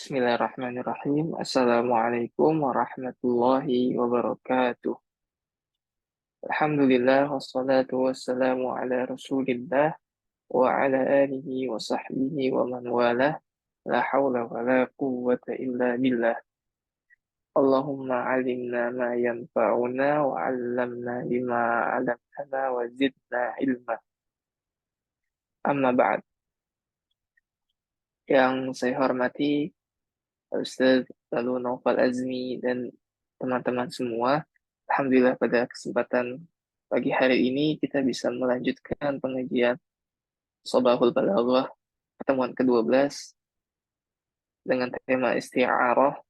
Bismillahirrahmanirrahim. Assalamualaikum warahmatullahi wabarakatuh. Alhamdulillah wassalatu wassalamu ala Rasulillah wa ala alihi wa sahbihi wa man walah. La hawla wa la quwwata illa billah. Allahumma alimna ma yanfa'una wa 'allamna bima 'allamtana wa zidna ilma. Amma ba'd. Yang saya hormati Ustaz lalu Naufal Azmi dan teman-teman semua. Alhamdulillah pada kesempatan pagi hari ini kita bisa melanjutkan pengajian Sobahul Balaghah pertemuan ke-12 dengan tema isti'arah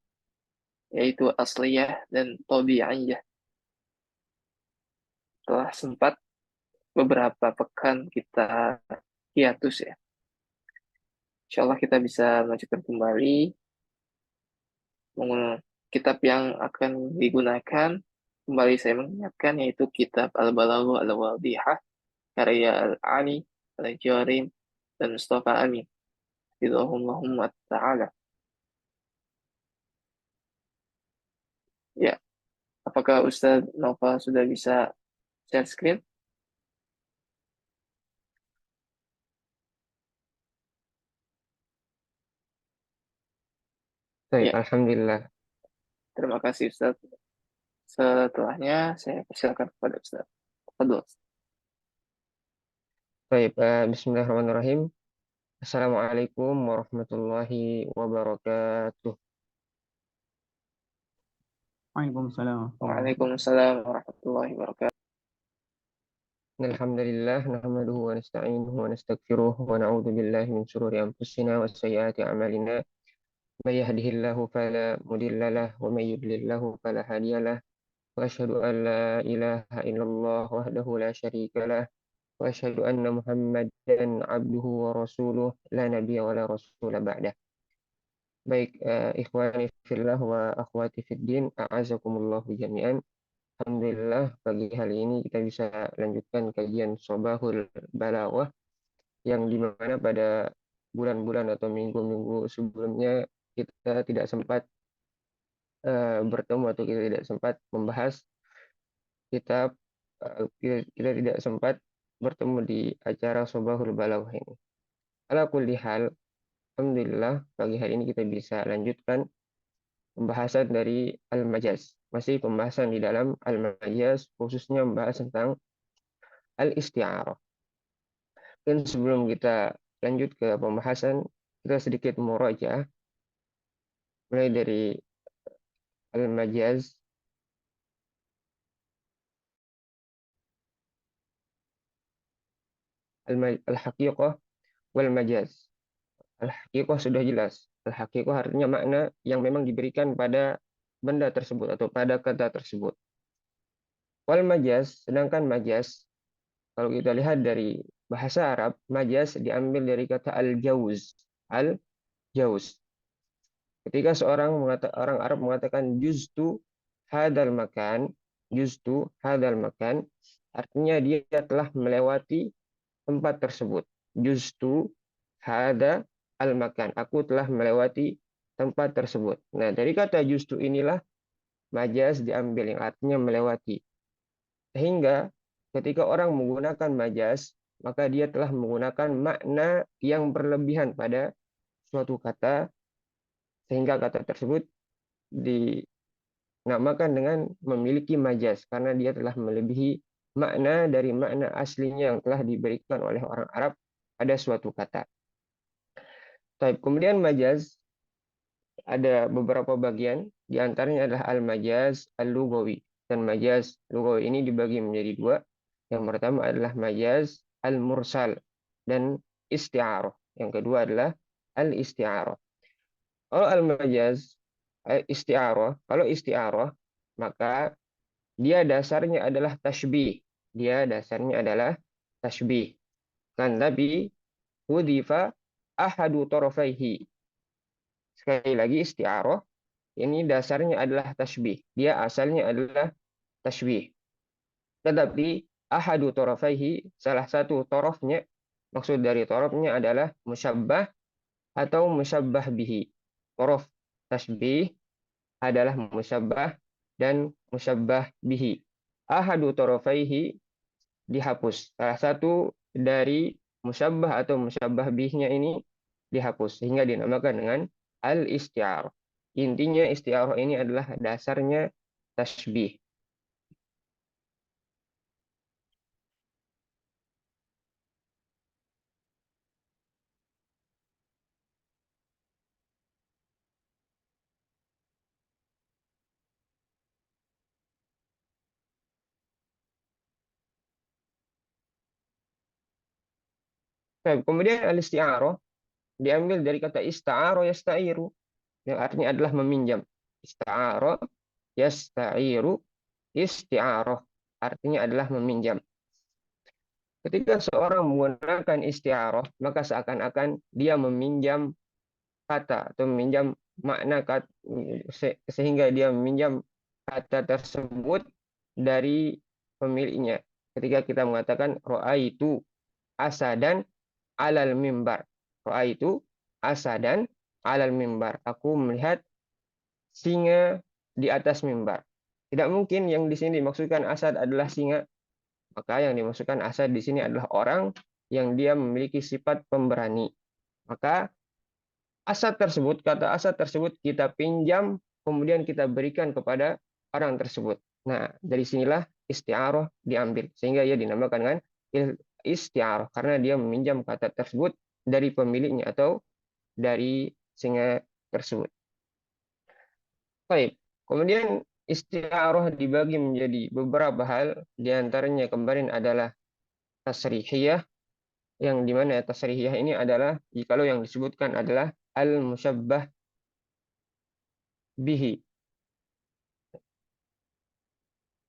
yaitu asliyah dan tabi'iyah. Telah sempat beberapa pekan kita hiatus ya. Insyaallah kita bisa melanjutkan kembali kitab yang akan digunakan. Kembali saya mengingatkan yaitu kitab Al-Balaghah Al-Wadihah karya Al-Ali Al-Jarim dan Mustafa Amin Hafizahumullah Ta'ala. Ya, apakah Ustaz Nova sudah bisa share screen? Baik, Ya, Alhamdulillah. terima kasih Ustaz. Setelahnya saya persilakan kepada Ustaz. Fadhol. Baik, Bismillahirrahmanirrahim. Assalamualaikum warahmatullahi wabarakatuh. Waalaikumsalam warahmatullahi wabarakatuh. Waalaikumsalam warahmatullahi wabarakatuh. Alhamdulillah, nahmaduhu wa nasta'inuhu wa nastaghfiruh wa na'udzu billahi min shururi anfusina wa sayyiati a'malina. May yahdihillahu fala mudilla lahu wa may yudlil lahu fala hadiya lahu. Wa asyhadu an la ilaha illallah wahdahu la syarika lah. Wa asyhadu anna Muhammadan abduhu wa rasuluh la nabiyya wa la rasula ba'dah. Baik, ikhwani fillah wa akhwati fid din, a'azakumullahu jami'an. Alhamdulillah, pagi hari ini kita bisa lanjutkan kajian Sobahul Balaghah yang dimana pada bulan-bulan atau minggu-minggu sebelumnya kita tidak sempat bertemu atau kita tidak sempat membahas kitab, kita tidak sempat bertemu di acara Sobahul Balaghah ini. Ala kulli hal, alhamdulillah pagi hari ini kita bisa lanjutkan pembahasan dari Al-Majaz. Masih pembahasan di dalam Al-Majaz, khususnya membahas tentang Al-Isti'arah. Dan sebelum kita lanjut ke pembahasan, kita sedikit murajaah mulai dari Al-Majaz. Al-Haqiqah wal-Majaz. Al-Haqiqah sudah jelas. Al-Haqiqah artinya makna yang memang diberikan pada benda tersebut atau pada kata tersebut. Wal-Majaz, sedangkan Majaz, kalau kita lihat dari bahasa Arab, Majaz diambil dari kata al-jauz. Al-jauz. Ketika orang Arab mengatakan juztu hadal makan, juztu hadal makan, artinya dia telah melewati tempat tersebut. Juztu hada al makan, aku telah melewati tempat tersebut. Nah, dari kata juztu inilah majaz diambil yang artinya melewati. Sehingga ketika orang menggunakan majaz, maka dia telah menggunakan makna yang berlebihan pada suatu kata, sehingga kata tersebut dinamakan dengan memiliki majaz karena dia telah melebihi makna dari makna aslinya yang telah diberikan oleh orang Arab pada suatu kata. Kemudian majaz ada beberapa bagian, di antaranya adalah al-majaz al-lughawi. Dan majaz lughawi ini dibagi menjadi dua. Yang pertama adalah majaz al-mursal dan isti'arah. Yang kedua adalah al-isti'arah. Kalau al-majaz isti'arah, kalau isti'arah, maka dia dasarnya adalah tashbih. Dia dasarnya adalah tashbih. Kan tapi hudifa ahadu tarafaihi. Sekali lagi isti'arah ini dasarnya adalah tashbih. Dia asalnya adalah tashbih. Tetapi ahadu tarafaihi, salah satu tarafnya, maksud dari tarafnya adalah musyabbah atau musyabbah bihi. huruf tasbih adalah musyabbah dan musyabbah bihi. Ahadu torofaihi dihapus. Salah satu dari musyabbah atau musyabbah bihnya ini dihapus sehingga dinamakan dengan al-isti'arah. Intinya isti'arah ini adalah dasarnya tasbih. Baik, kemudian al-isti'arah diambil dari kata ista'ara yasta'iru yang artinya adalah meminjam. Ista'ara yasta'iru isti'arah artinya adalah meminjam. Ketika seorang menggunakan isti'arah, maka seakan-akan dia meminjam kata atau meminjam makna kata, sehingga dia meminjam kata tersebut dari pemiliknya. Ketika kita mengatakan ra'aitu asadan alal mimbar. Ra'aitu asadan alal mimbar. Aku melihat singa di atas mimbar. Tidak mungkin yang di sini dimaksudkan asad adalah singa. Maka yang dimaksudkan asad di sini adalah orang yang dia memiliki sifat pemberani. Maka asad tersebut, kata asad tersebut kita pinjam, kemudian kita berikan kepada orang tersebut. Nah, dari sinilah isti'arah diambil. Sehingga ia dinamakan dengan isti'arah. Karena dia meminjam kata tersebut dari pemiliknya atau dari singa tersebut. Baik, kemudian isti'arah dibagi menjadi beberapa hal. Di antaranya kemarin adalah tasrihiyah, yang dimana tasrihiyah ini adalah jikalau yang disebutkan adalah al-musyabbah bihi.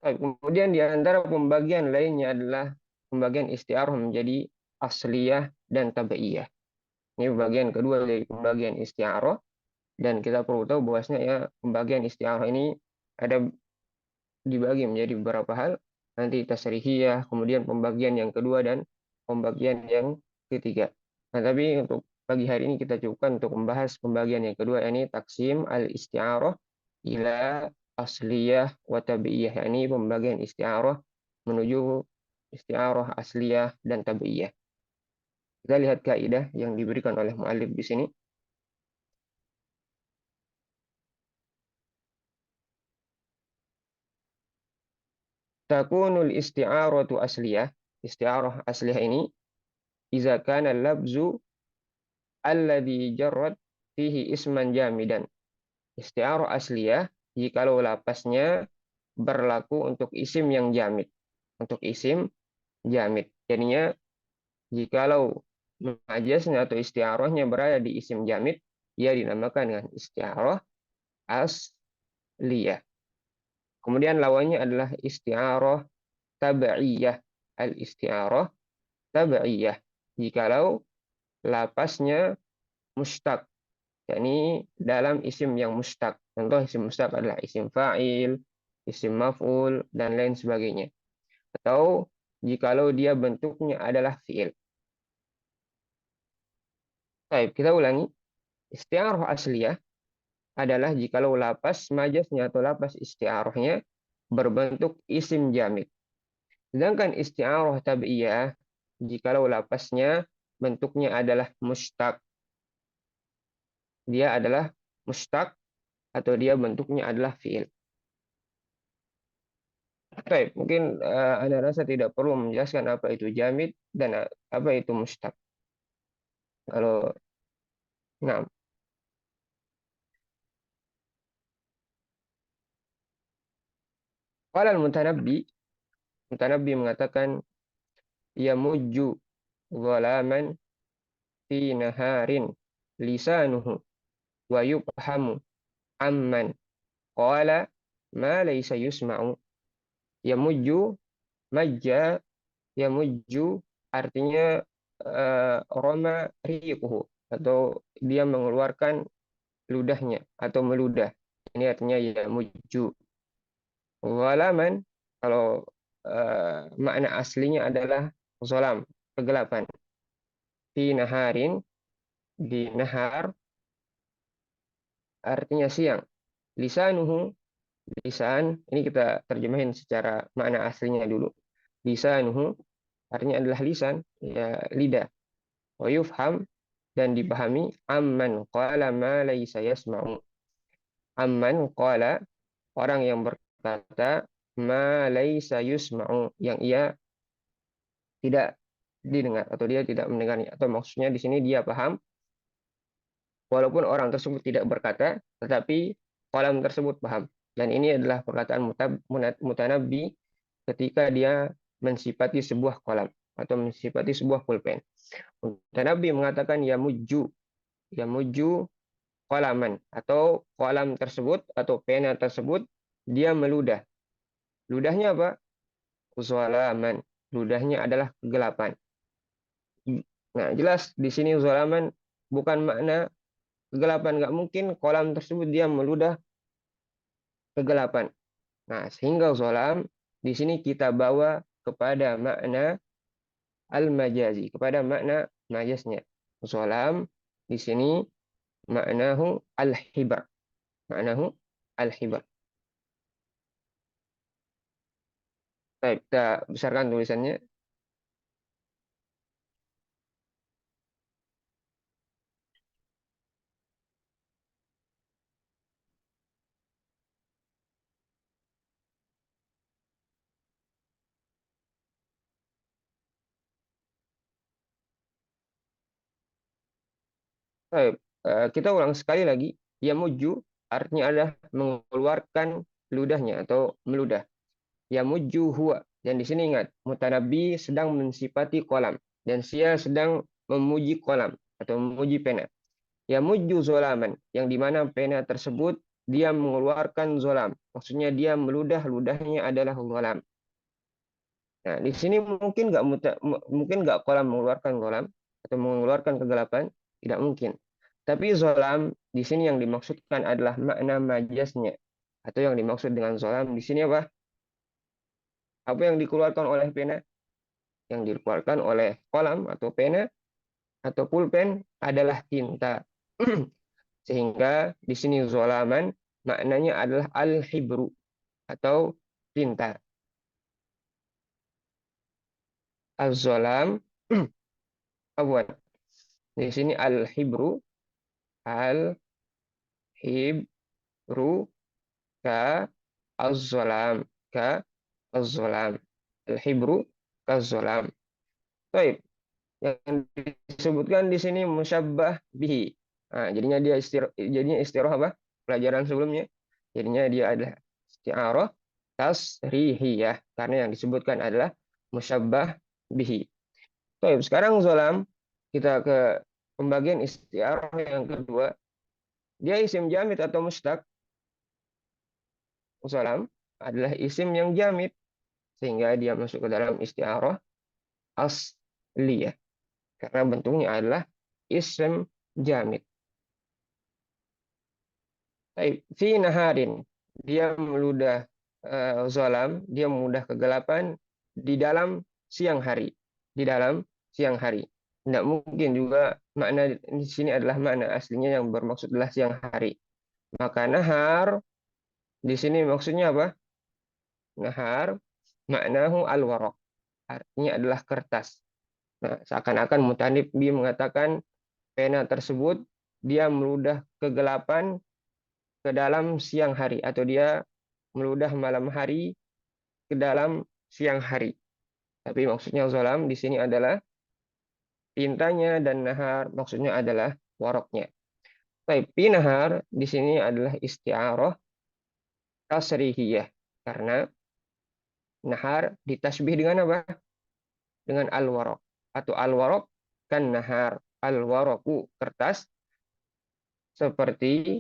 Kemudian di antara pembagian lainnya adalah pembagian isti'arah menjadi asliyah dan tabi'iyah. Ini bagian kedua dari pembagian isti'arah, dan kita perlu tahu bahwasanya ya pembagian isti'arah ini ada dibagi menjadi beberapa hal. Nanti tasrihiyah, kemudian pembagian yang kedua dan pembagian yang ketiga. Nah, tapi untuk pagi hari ini kita cukupkan untuk membahas pembagian yang kedua, yakni taksim al-isti'arah ila asliyah wa tabi'iyah, yakni pembagian isti'arah menuju isti'arah asliyah dan tabi'iyah. Kita lihat kaidah yang diberikan oleh muallif di sini. Takunul isti'aratu asliyah. Isti'arah asliyah ini iza kana labzu alladhi jarrad fihi isman jamidan. Isti'arah asliyah jikalau lapasnya berlaku untuk isim yang jamid. Untuk isim jamid. Jadinya jikalau majaznya atau isti'arahnya berada di isim jamid, ia dinamakan dengan isti'arah asliyah. Kemudian lawannya adalah isti'arah tabi'iyah. Al-isti'arah tabi'iyah. Jikalau lapasnya mustaq, yakni dalam isim yang mustaq. Contoh isim mustaq adalah isim fa'il, isim maf'ul, dan lain sebagainya. Atau jikalau dia bentuknya adalah fi'il. Baik, kita ulangi. Isti'arah asliyah adalah jikalau lapas majaznya atau lapas isti'arahnya berbentuk isim jamid. Sedangkan isti'arah tabi'iyah jikalau lapasnya bentuknya adalah mustaq. Dia adalah mustaq atau dia bentuknya adalah fi'il. Baik, mungkin Anda rasa tidak perlu menjelaskan apa itu jamid dan apa itu mustaq. Kalau nah, qala al-Mutanabbi, Mutanabbi mengatakan yamujju dhalaman fi naharin lisanuhu wa yubhamu amman qala ma laysa yusma'u. Yamujju, majja, yamujju artinya roma riquhu atau dia mengeluarkan ludahnya atau meludah. Ini artinya yamujju. Walaman kalau makna aslinya adalah zolam, kegelapan. Fi naharin, di nahar, artinya siang. Lisanuhu, lisan, ini kita terjemahin secara makna aslinya dulu. Lisanuhu artinya adalah lisan, ya lidah. Wa yufham, dan dipahami amman qala ma laysa yasma'u. Amman qala, orang yang berkata ma laysa yusma'u, yang ia tidak didengar atau dia tidak mendengarnya, atau maksudnya di sini dia paham walaupun orang tersebut tidak berkata, tetapi kolam tersebut paham. Dan ini adalah perkataan mutanabbi ketika dia mensifati sebuah kolam atau mensifati sebuah pulpen. Mutanabbi mengatakan ya muju kolaman, atau kolam tersebut atau pena tersebut dia meludah. Ludahnya apa? Zalaman. Ludahnya adalah kegelapan. Nah, jelas di sini zalaman bukan makna kegelapan, nggak mungkin kolam tersebut dia meludah kegelapan. Nah, sehingga zolam di sini kita bawa kepada makna al-majazi, kepada makna majaznya. Zolam di sini maknahu al-hibar. Maknahu al-hibar. Baik, kita besarkan tulisannya. Baik, kita ulang sekali lagi. Yamuju artinya adalah mengeluarkan ludahnya atau meludah. Yamuju huwa. Dan di sini ingat, mutanabbi sedang mensifati kolam. Dan dia sedang memuji kolam atau memuji pena. Yamuju zolaman, yang dimana pena tersebut dia mengeluarkan zolam. Maksudnya dia meludah, ludahnya adalah zolam. Nah, di sini mungkin nggak kolam mengeluarkan zolam atau mengeluarkan kegelapan, tidak mungkin. Tapi zolam di sini yang dimaksudkan adalah makna majasnya, atau yang dimaksud dengan zolam di sini apa? Apa yang dikeluarkan oleh pena? Yang dikeluarkan oleh kolam atau pena atau pulpen adalah tinta. Sehingga di sini zolaman maknanya adalah al-hibru atau tinta. Az-zolam, abuan. Di sini al-hibru, al-hibru, ka az-zolam, ka az-zolam. Al-hibru ka az-zolam. Baik, yang disebutkan di sini musyabbah bihi. Nah, jadinya istiroh apa? Pelajaran sebelumnya. Jadinya dia adalah isti'arah tasrihiyah karena yang disebutkan adalah musyabbah bihi. Baik, sekarang zolam kita ke pembagian isti'arah yang kedua. Dia isim jamid atau mustaq. Zolam adalah isim yang jamid sehingga dia masuk ke dalam isti'arah asliyah karena bentuknya adalah isim jamid. Fi naharin, dia meludah zolam, dia meludah kegelapan di dalam siang hari. Di dalam siang hari. Tidak mungkin juga makna di sini adalah makna aslinya yang bermaksud adalah siang hari. Maka nahar di sini maksudnya apa? Nahar maknahu al-waraq. Artinya adalah kertas. Nah, seakan-akan mutanib mengatakan pena tersebut dia meludah kegelapan ke dalam siang hari atau dia meludah malam hari ke dalam siang hari. Tapi maksudnya zolam di sini adalah tintanya dan nahar maksudnya adalah waroknya. Tapi nahar di sini adalah isti'arah tasrihiyah karena nahar ditasbih dengan apa? Dengan al-warok atau al-warok kan nahar, al-waroku kertas seperti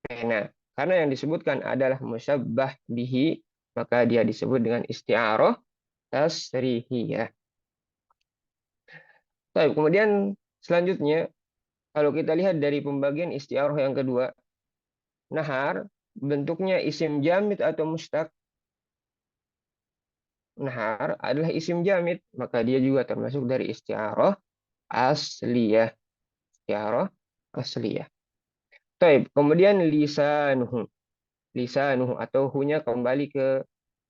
pena. Karena yang disebutkan adalah musyabbah bihi, maka dia disebut dengan isti'arah tasrihiyah. Baik, kemudian selanjutnya kalau kita lihat dari pembagian isti'arah yang kedua, nahar bentuknya isim jamid atau mustaq. Nahar adalah isim jamid, maka dia juga termasuk dari isti'arah asliyah. Isti'arah asliyah. Taib. Kemudian lisanuhu. Lisanuhu atau hunya kembali ke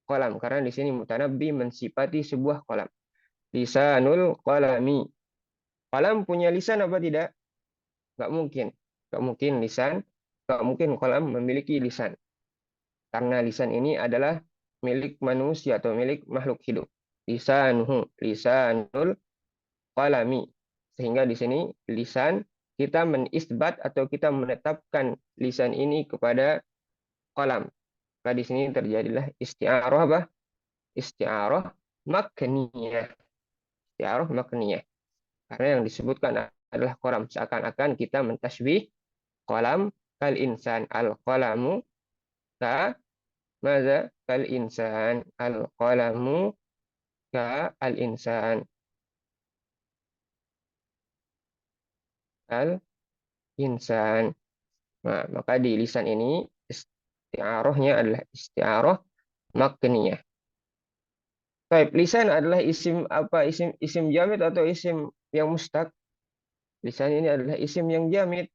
kolam. Karena di sini mutanabbi mensifati sebuah kolam. Lisanul qalami. Kolam punya lisan apa tidak? Nggak mungkin. Nggak mungkin lisan. Nggak mungkin kolam memiliki lisan. Karena lisan ini adalah milik manusia atau milik makhluk hidup. Lisanuhu. Lisanul qalami. Sehingga di sini lisan kita menisbat atau kita menetapkan lisan ini kepada kolam. Maka di sini terjadilah isti'arah apa? Isti'arah makniyah. Isti'arah makniyah. Karena yang disebutkan adalah kolam. Seakan-akan kita mentasbih kolam kal insan. Al-qalamu ka maza kal insan. Al-qalamu ka al-insan. Al-insan. Nah, maka di lisan ini isti'arahnya adalah isti'arah makniyah. Baik, lisan adalah isim apa? Isim jamid atau isim yang mustaq? Lisan ini adalah isim yang jamid,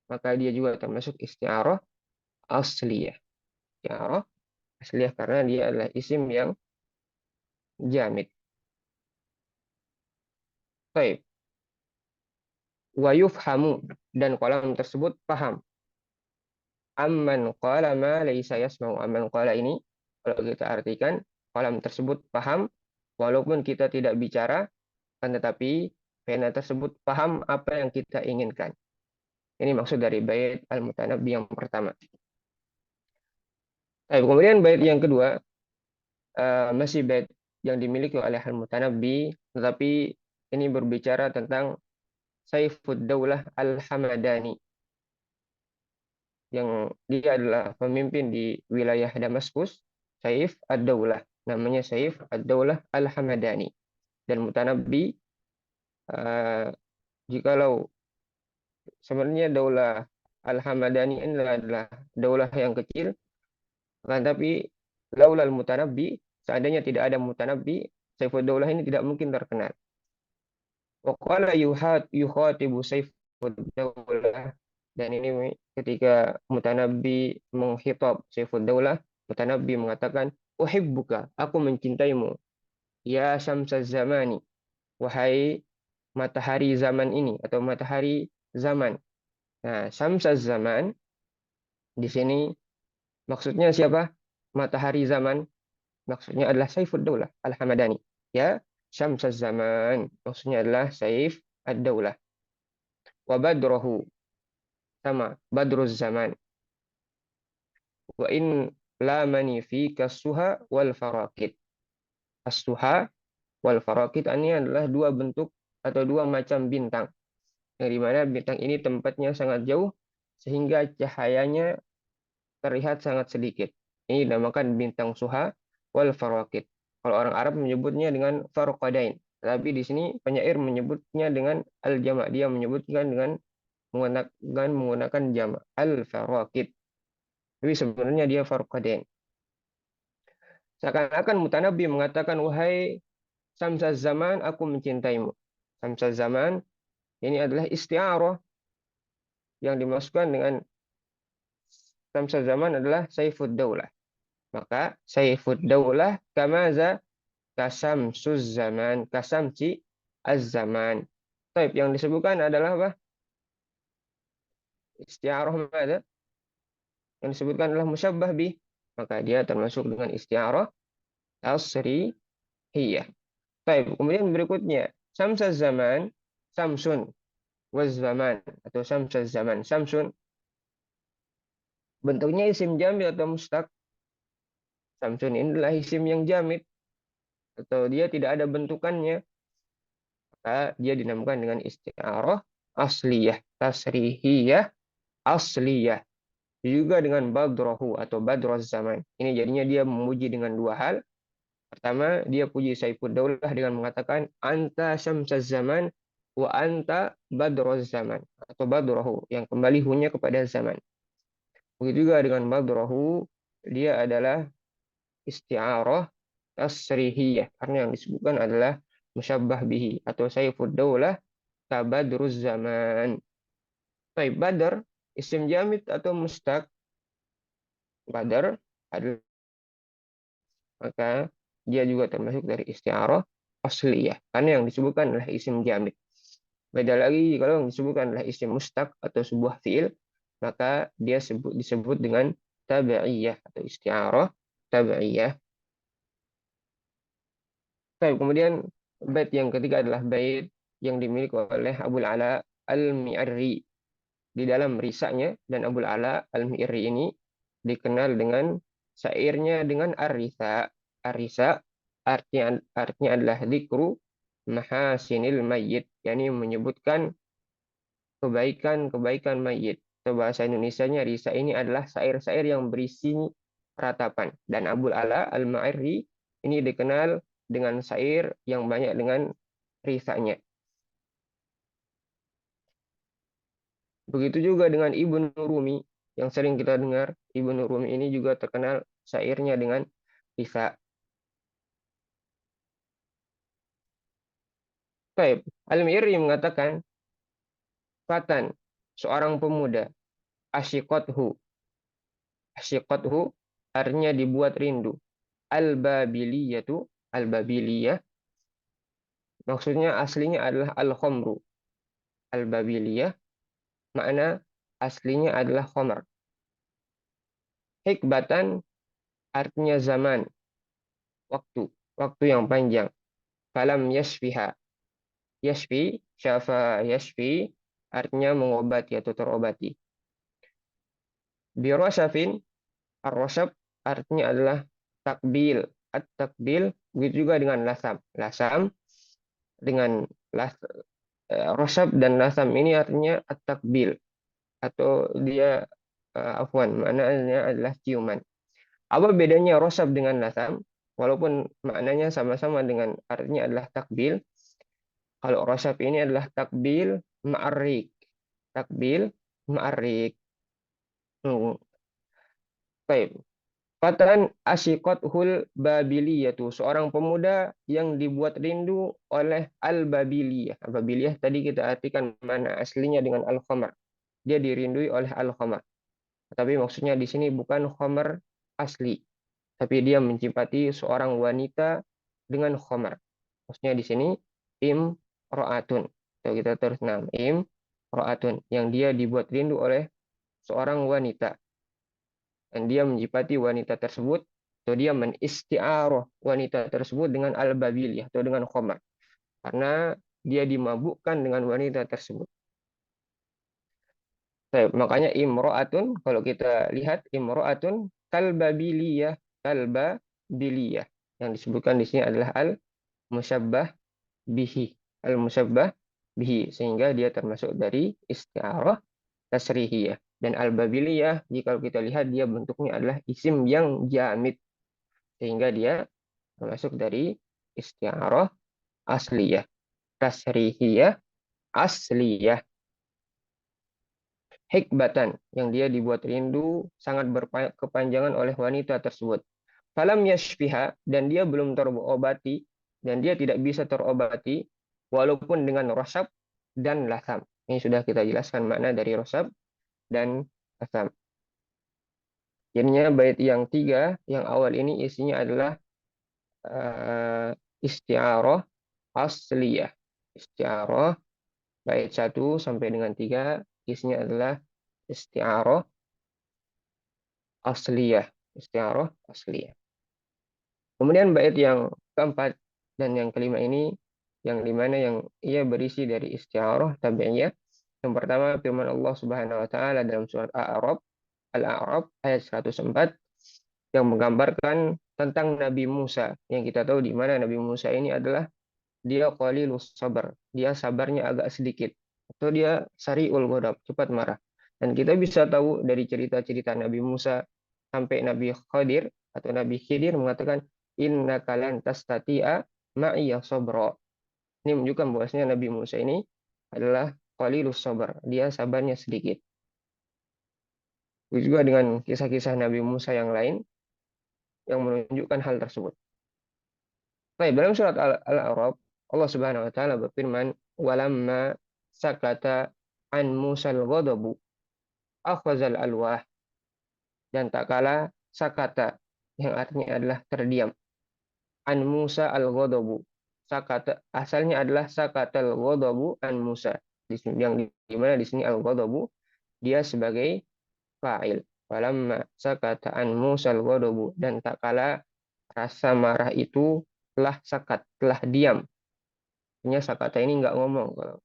maka dia juga termasuk isti'arah asliyah. Isti'arah asliyah karena dia adalah isim yang jamid. Baik, wa yufhamu dan kolam tersebut paham. Amman qala ma laysa yasma'u. Amman qala ini kalau kita artikan kolam tersebut paham walaupun kita tidak bicara, kan tetapi pena tersebut paham apa yang kita inginkan. Ini maksud dari bait Al-Mutanabbi yang pertama. Kemudian bait yang kedua masih bait yang dimiliki oleh Al-Mutanabbi, tetapi ini berbicara tentang Saifud Daulah Al-Hamadani yang dia adalah pemimpin di wilayah Damaskus, Saif Ad-Daulah. Namanya Saif Ad-Daulah Al-Hamadani. Dan Mutanabbi jikalau sebenarnya Daulah Al-Hamadani ini adalah daulah yang kecil, kan tapi laulal mutanabbi, seandainya tidak ada mutanabbi, Saifuddaulah ini tidak mungkin terkenal. Wa qala yukhatibu Saifuddaulah, dan ini ketika mutanabbi menghitab Saifuddaulah, mutanabbi mengatakan, uhibbuka, aku mencintaimu, ya syamsaz zamani, wahai matahari zaman ini atau matahari zaman. Nah, syamsaz zaman di sini maksudnya siapa? Matahari zaman. Maksudnya adalah Saifuddaulah Al-Hamadani. Ya, Syamsaz Zaman. Maksudnya adalah Saif Ad-Daulah. Wa Badrohu. Sama, Badruz Zaman. Wa in lamani fi kasuha wal farakid. As-suha wal farakid ini adalah dua bentuk atau dua macam bintang. Yang dimana bintang ini tempatnya sangat jauh sehingga cahayanya terlihat sangat sedikit. Ini dinamakan bintang suha wal farakid. Kalau orang Arab menyebutnya dengan farqadain. Tapi di sini penyair menyebutnya dengan al-jama'. Dia menyebutkan dengan menggunakan jama' al-farakid. Tapi sebenarnya dia farqadain. Seakan-akan Mutanabbi mengatakan, wahai Samsaz Zaman, aku mencintaimu. Samsaz Zaman ini adalah isti'arah yang dimasukkan dengan Samsaz Zaman adalah Saifuddaulah. Maka Saifuddaulah kamaza kasamsuz zaman, kasamci az-zaman. Taib yang disebutkan adalah apa? Isti'arah mana? Yang disebutkan adalah musyabbah bih. Maka dia termasuk dengan isti'arah asrihiyah. Taib. Kemudian berikutnya, samsaz zaman, samsun waz zaman atau samsaz zaman. Samsun bentuknya isim jamid atau mustaq. Samsun ini adalah isim yang jamid atau dia tidak ada bentukannya. Maka dia dinamakan dengan isti'arah asliyah, tasrihiyah, asliyah. Juga dengan badrohu atau badroz zaman. Ini jadinya dia memuji dengan dua hal. Pertama, dia puji Saifuddaulah dengan mengatakan anta syamsaz zaman wa anta badroz zaman atau badrohu yang kembali hunya kepada zaman. Begitu juga dengan badrohu, dia adalah isti'arah tasrihiyah karena yang disebutkan adalah musyabbah bihi atau Saifuddaulah kabadruz zaman. Baik, Badr Isim jamid atau mustaq badar adalah, maka dia juga termasuk dari isti'arah asliyah karena yang disebutkan adalah isim jamid. Beda lagi kalau yang disebutkan adalah isim mustaq atau sebuah fiil, maka dia disebut dengan tabi'iyah atau isti'arah tabi'iyah. Baik, kemudian bait yang ketiga adalah bait yang dimiliki oleh Abul Ala Al-Mi'arri di dalam risaknya, dan Abul Ala Al-Mi'arri ini dikenal dengan syairnya dengan arisa. Arisa artinya adalah dzikru mahasinil mayyit, yakni menyebutkan kebaikan-kebaikan mayit. Atau bahasa Indonesianya risa ini adalah syair-syair yang berisi ratapan. Dan Abul Ala Al-Ma'arri ini dikenal dengan syair yang banyak dengan risanya. Begitu juga dengan Ibnu Rumi yang sering kita dengar. Ibnu Rumi ini juga terkenal syairnya dengan risa. Baik, Al-Mi'ri mengatakan, Fatan, seorang pemuda, asyikothu. Asyikothu artinya dibuat rindu. Al-Babiliyatu, Al-Babiliyah, maksudnya aslinya adalah Al-Khomru. Al-Babiliyah, makna aslinya adalah khomer. Hikbatan, artinya zaman, waktu yang panjang. Falam yashfiha. Yashfi, syafa yashfi, artinya mengobati atau terobati. Birosafin, ar-rosaf, artinya adalah takbil. At-takbil, begitu juga dengan lasam. Lasam, dengan rosab dan lasam ini artinya at-takbil. Atau dia, afwan, maknanya adalah ciuman. Apa bedanya rosab dengan lasam? Walaupun maknanya sama-sama dengan artinya adalah takbil, kalau rosab ini adalah takbil ma'arik. Takbil ma'arik. Baik. Fatan hul babiliyatu, seorang pemuda yang dibuat rindu oleh al-babiliyah. Babiliyah tadi kita artikan mana aslinya dengan al-khamar. Dia dirindui oleh al-khamar. Tapi maksudnya di sini bukan khamar asli, tapi dia mencipati seorang wanita dengan khamar. Maksudnya di sini imro'atun. Atau kita terus imro'atun, yang dia dibuat rindu oleh seorang wanita. Dan dia mencipati wanita tersebut, atau dia menistiaroh wanita tersebut dengan al-babiliyah atau dengan khamar. Karena dia dimabukkan dengan wanita tersebut. Makanya imro'atun, kalau kita lihat imro'atun kalbabiliyah, kalbabiliyah. Yang disebutkan di sini adalah al-musyabbah bihi. Al-musyabbah bihi. Sehingga dia termasuk dari isti'arah tasrihiyah. Dan al-babiliyah, jika kita lihat dia bentuknya adalah isim yang jamid. Sehingga dia termasuk dari isti'arah asliyah. Tasrihiyah, asliyah. Hikbatan, yang dia dibuat rindu sangat berkepanjangan oleh wanita tersebut. Falam yashfiha, dan dia belum terobati, dan dia tidak bisa terobati walaupun dengan rosab dan lasam. Ini sudah kita jelaskan makna dari rosab dan lasam. Jadinya bait yang tiga, yang awal ini isinya adalah isti'arah asliyah. Isti'arah bait 1 sampai dengan 3 isinya adalah isti'arah asliyah. Isti'arah asliyah. Kemudian bait yang keempat dan yang kelima ini, yang dimana yang ia berisi dari isti'arah tabi'iyah. Yang pertama firman Allah Subhanahu wa taala dalam surat Al-A'raf ayat 104 yang menggambarkan tentang Nabi Musa, yang kita tahu di mana Nabi Musa ini adalah dia qalilus sabar, dia sabarnya agak sedikit, atau dia sari'ul ghadab, cepat marah. Dan kita bisa tahu dari cerita-cerita Nabi Musa sampai Nabi Khadir atau Nabi Khidir mengatakan innaka lan tastati'a ma'iya sabra. Ini menunjukkan bahwasanya Nabi Musa ini adalah qalilus sabar, dia sabarnya sedikit. Juga dengan kisah-kisah Nabi Musa yang lain yang menunjukkan hal tersebut. Baik, dalam surat Al-A'raf, Allah Subhanahu wa taala berfirman, "Walamma sakata an Musal ghadabu." akhazal alwah, dan tak kala sakata, yang artinya adalah terdiam. An Musa al-ghadabu. Sakata asalnya adalah sakatal ghadabu an Musa. Yang di mana di sini al-ghadabu dia sebagai fa'il. Falamma sakata an Musa al-ghadabu, dan tak kala rasa marah itu telah sakat, telah diam. Artinya sakata ini enggak ngomong kalau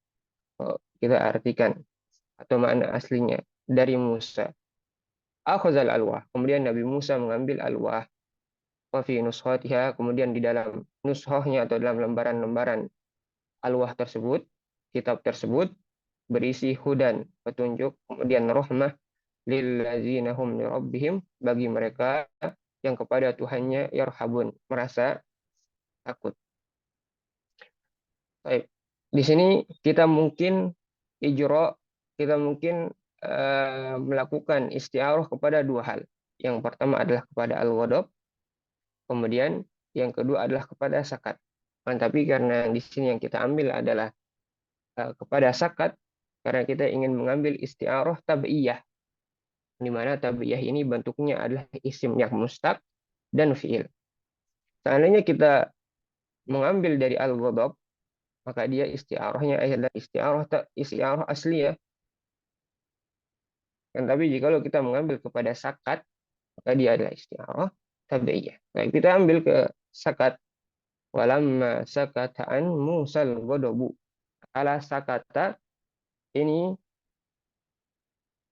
kita artikan atau makna aslinya dari Musa. Akhazal alwah. Kemudian Nabi Musa mengambil alwah. Wa fi nuskhatiha, kemudian di dalam nuskhahnya atau dalam lembaran-lembaran alwah tersebut, kitab tersebut berisi hudan, petunjuk, kemudian rahmah lillazina hum li rabbihim, bagi mereka yang kepada Tuhannya yarhabun, merasa takut. Baik. Di sini kita mungkin ijra, kita mungkin melakukan isti'arah kepada dua hal. Yang pertama adalah kepada al-ghadab, kemudian yang kedua adalah kepada sakat. Tapi karena di sini yang kita ambil adalah kepada sakat, karena kita ingin mengambil isti'arah tabi'iyah, di mana tabi'iyah ini bentuknya adalah isim yang mustaq dan fi'il. Seandainya kita mengambil dari al-ghadab, maka dia isti'arahnya adalah isti'arah asli ya. Tapi jika kita mengambil kepada sakat, maka dia adalah isti'arah tabi'iyah. Baik, kita ambil ke sakat. Walamma sakata'an Musal ghadabu. Ala sakata ini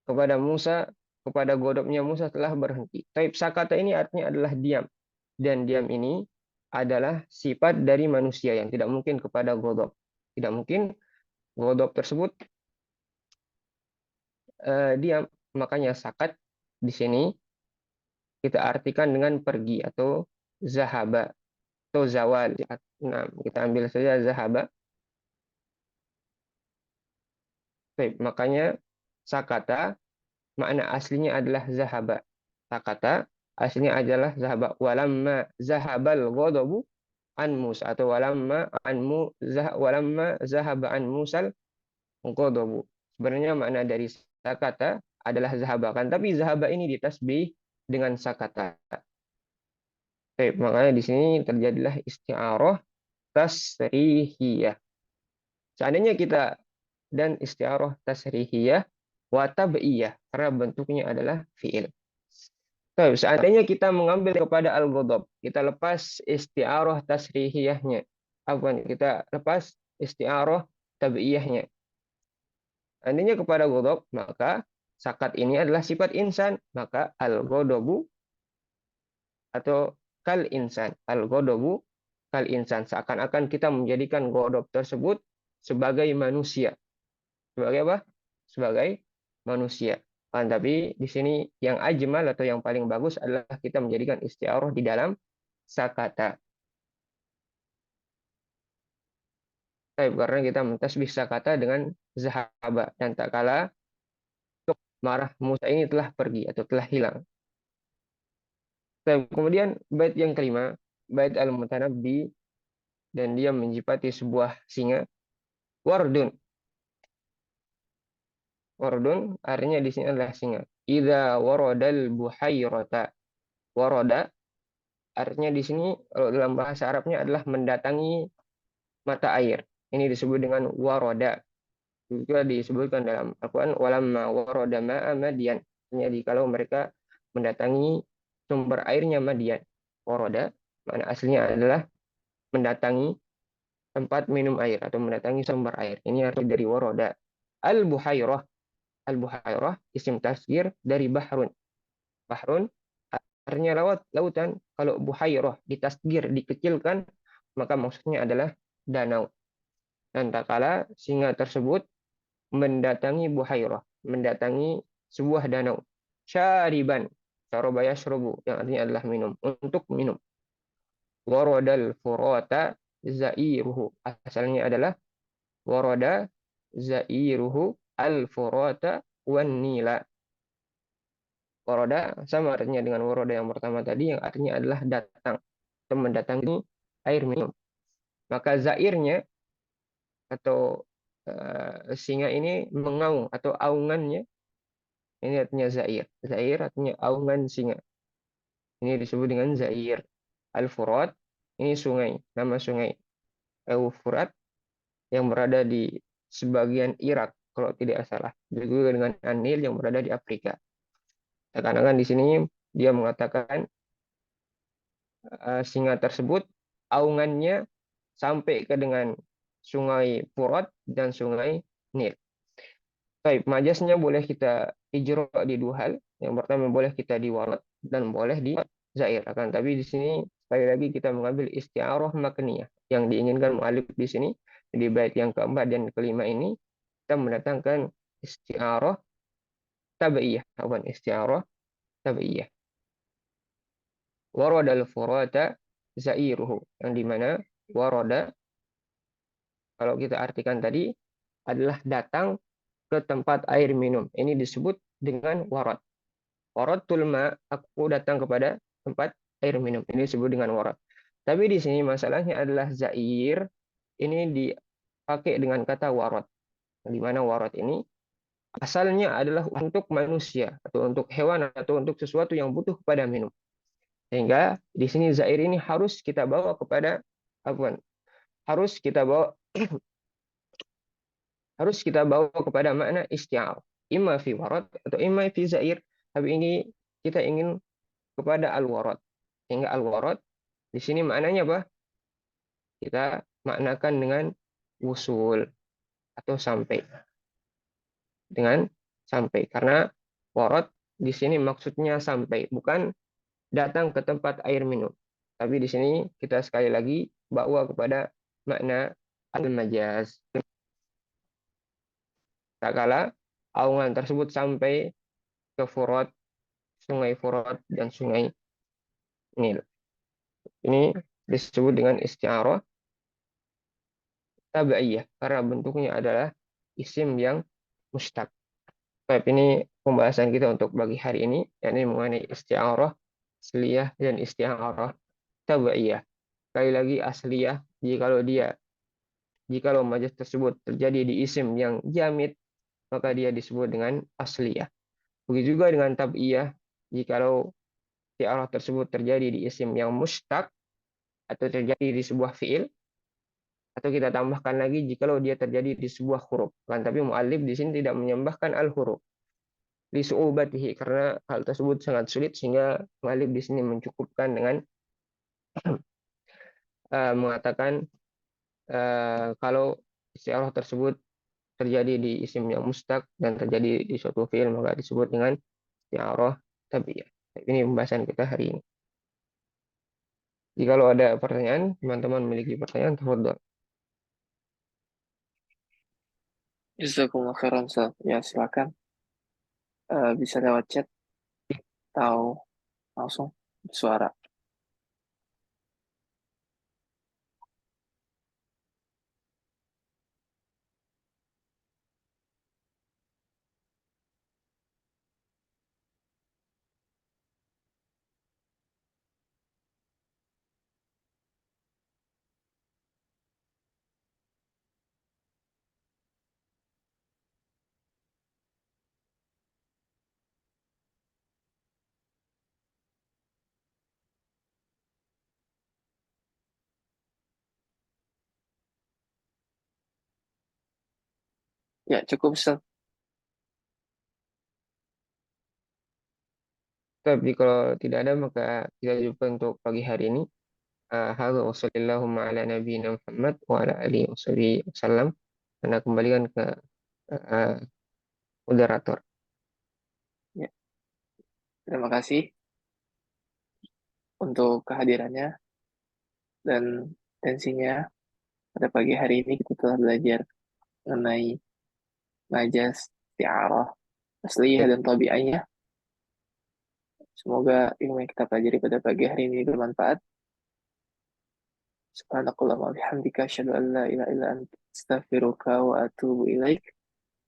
kepada Musa, kepada godopnya Musa telah berhenti. Taib sakata ini artinya adalah diam. Dan diam ini adalah sifat dari manusia yang tidak mungkin kepada godop. Tidak mungkin godop tersebut diam. Makanya sakat di sini kita artikan dengan pergi atau zahaba atau zawal. Nah, kita ambil saja zahaba. Taib, makanya sakata makna aslinya adalah zahaba. Sakata aslinya adalah zahaba. Walamma zahabal ghadabu an Musa, atau walamma zahaba an Musal ghadabu. Sebenarnya makna dari sakata adalah zahaba kan, tapi zahaba ini ditasbih dengan sakata. Baik, makanya di sini terjadilah isti'arah tasrihiyah. Seandainya kita dan isti'arah tasrihiyah wa tab'iyah, karena bentuknya adalah fi'il. Seandainya kita mengambil kepada al-ghadab, kita lepas isti'arah tasrihiyahnya. Kita lepas isti'arah tabi'iyahnya. Seandainya kepada ghadab, maka sakat ini adalah sifat insan, maka al-ghadabu atau kal insan. Al-ghadabu kal insan. Seakan-akan kita menjadikan ghadab tersebut sebagai manusia. Sebagai apa? Sebagai manusia. Tapi di sini yang ajmal atau yang paling bagus adalah kita menjadikan isti'arah di dalam sakata. Karena kita mentasbih sakata dengan zahaba, dan tak kala marah Musa ini telah pergi atau telah hilang. Kemudian bait yang kelima, bait al-mutanabbi, dan dia menjipati sebuah singa. Wardun. Wardun artinya di sini adalah singa. Idza waradal buhairata. Warada artinya di sini kalau dalam bahasa Arabnya adalah mendatangi mata air. Ini disebut dengan waroda. Juga disebutkan dalam Al-Quran, walamma waroda ma'a Madian. Jadi kalau mereka mendatangi sumber airnya Madian. Waroda, makna aslinya adalah mendatangi tempat minum air atau mendatangi sumber air. Ini arti dari waroda. Al-Buhairah. Al-Buhairah isim tasgir dari bahrun. Bahrun artinya lautan. Kalau buhairah ditasgir, dikecilkan, maka maksudnya adalah danau. Dan tak kala singa tersebut mendatangi buhairah, mendatangi sebuah danau. Syariban, syaraba yashrubu, yang artinya adalah minum, untuk minum. Waradal furata zairuhu, asalnya adalah warada zairuhu al-furata wan nila. Waroda sama artinya dengan waroda yang pertama tadi, yang artinya adalah datang atau mendatangi air minum. Maka zairnya atau singa ini mengaung atau aungannya Ini artinya zair. Zair artinya aungan singa. Ini disebut dengan zair. Al-Furat, ini sungai, nama sungai. Eufurat yang berada di sebagian Irak, kalau tidak salah. Juga dengan An-Nil yang berada di Afrika. Seakan-akan di sini dia mengatakan singa tersebut aungannya sampai ke dengan sungai Furat dan sungai Nil. Baik, majasnya boleh kita ijro di dua hal. Yang pertama boleh kita di warat dan boleh di zair. Akan tapi di sini sekali lagi kita mengambil isti'arah makniyah. Yang diinginkan mu'alif di sini di bait yang keempat dan kelima ini kita mendatangkan isti'arah tabi'iyah, bukan isti'arah tabi'iyah. Warada al-furata zairuhu, yang dimana warada kalau kita artikan tadi adalah datang ke tempat air minum. Ini disebut dengan warad. Warad tulma, aku datang kepada tempat air minum. Ini disebut dengan warad. Tapi di sini masalahnya adalah zair. Ini dipakai dengan kata warad. Di mana warad ini asalnya adalah untuk manusia atau untuk hewan atau untuk sesuatu yang butuh kepada minum. Sehingga di sini zair ini harus kita bawa kepada apa? Harus kita bawa kepada makna isti'ar. Imma fi warad atau imma fi zair. Tapi ini kita ingin kepada al-warad. Sehingga al-warad di sini maknanya apa? Kita maknakan dengan usul atau sampai. Dengan sampai. Karena warad di sini maksudnya sampai, bukan datang ke tempat air minum. Tapi di sini kita sekali lagi bawa kepada makna al-majaz. Tak kala aungan tersebut sampai ke Furat, sungai Furat dan sungai Nil. Ini disebut dengan isti'arah tabi'iyah karena bentuknya adalah isim yang mustaq. Baik, ini pembahasan kita untuk pagi hari ini, yakni mengenai isti'arah asliyah dan isti'arah tabi'iyah. Sekali lagi asliyah jikalau majaz tersebut terjadi di isim yang jamid, maka dia disebut dengan asliyah. Begitu juga dengan tabi'iyah, jikalau isti'arah tersebut terjadi di isim yang mustaq atau terjadi di sebuah fiil, atau kita tambahkan lagi jikalau dia terjadi di sebuah huruf. Kan tapi mu'alif di sini tidak menyembahkan al-huruf li su'ubatihi karena hal tersebut sangat sulit, sehingga mu'alif di sini mencukupkan dengan mengatakan kalau isti'arah tersebut terjadi di isim yang mustaq dan terjadi di suatu fiil maka disebut dengan isti'arah tabi'iyah. Ini pembahasan kita hari ini. Jikalau ada pertanyaan, teman-teman memiliki pertanyaan, tafadhol. Jazakumullah khairan, Ustaz. Ya, silakan. Bisa lewat chat atau langsung suara. Ya, cukup, Ustaz. Tapi kalau tidak ada maka kita jumpa untuk pagi hari ini. Hadza wa sallallahu ala nabiyina Muhammad wa ala alihi wasallam. Anda kembalikan ke uh, moderator. Ya, terima kasih untuk kehadirannya dan tensinya. Pada pagi hari ini kita telah belajar mengenai majas, isti'arah, asliyah, dan tabi'iyah. Semoga ilmu yang kita pelajari pada pagi hari ini bermanfaat. Subhanakallahumma wa bihamdika asyhadu an la ilaha illa anta astaghfiruka wa atubu ilaik.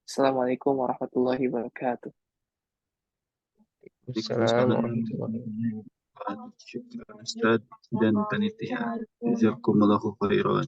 Assalamualaikum warahmatullahi wabarakatuh. Assalamualaikum Waalaikumsalam warahmatullahi Syukran Ustaz dan panitia. Jazakumullahu khairan.